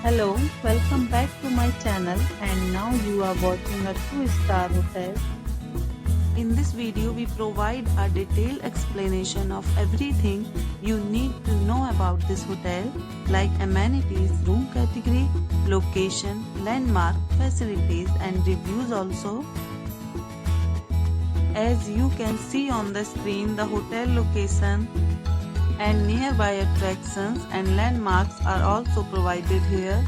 Hello, welcome back to my channel, and now you are watching a 2-star hotel. In this video, we provide a detailed explanation of everything you need to know about this hotel, like amenities, room category, location, landmark, facilities and reviews also. As you can see on the screen, the hotel location and nearby attractions and landmarks are also provided here.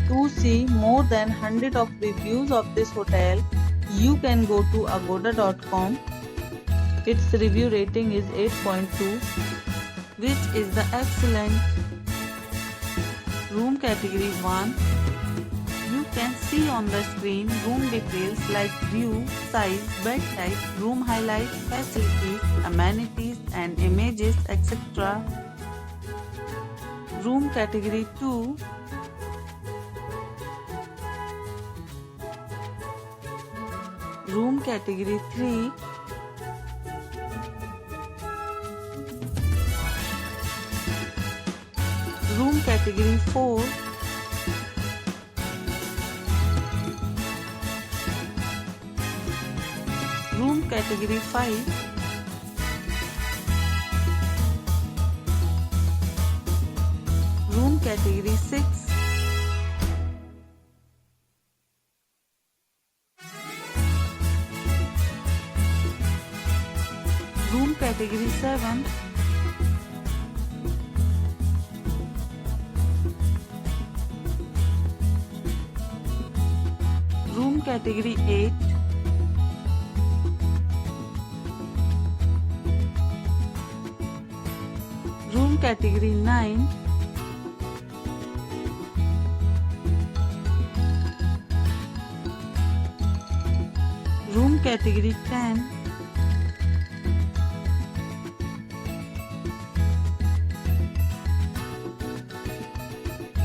To see more than 100 of reviews of this hotel, you can go to agoda.com. Its review rating is 8.2, which is the excellent. Room category 1. You can see on the screen room details like view, size, bed type, room highlights, facilities, amenities and images, etc. Room category 2. Room category 3. Room category 4. Room category 5. Room category 6. Room category 7. Room category 8. Room category 9. Room category 10.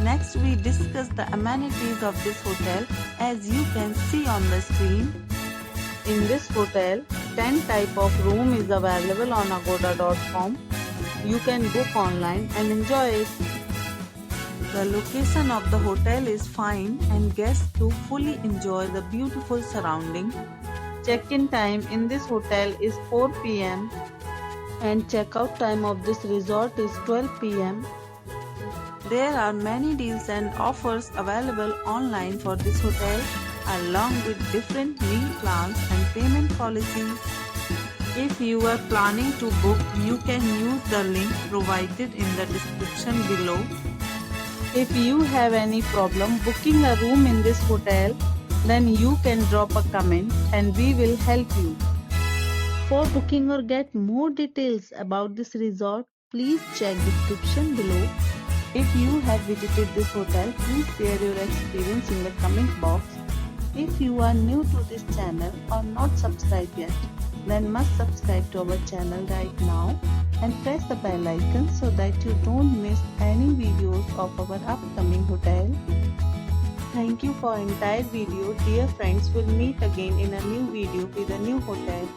Next, we discuss the amenities of this hotel. As you can see on the screen, in this hotel, 10 type of room is available on agoda.com. You can book online and enjoy it. The location of the hotel is fine and guests to fully enjoy the beautiful surrounding. Check-in time in this hotel is 4 p.m. and check-out time of this resort is 12 p.m. There are many deals and offers available online for this hotel, along with different meal plans and payment policies. If you are planning to book, you can use the link provided in the description below. If you have any problem booking a room in this hotel, then you can drop a comment and we will help you. For booking or get more details about this resort, please check description below. If you have visited this hotel, please share your experience in the comment box. If you are new to this channel or not subscribed yet, then must subscribe to our channel right now and press the bell icon so that you don't miss any videos of our upcoming hotel. Thank you for entire video. Dear friends, we'll meet again in a new video with a new hotel.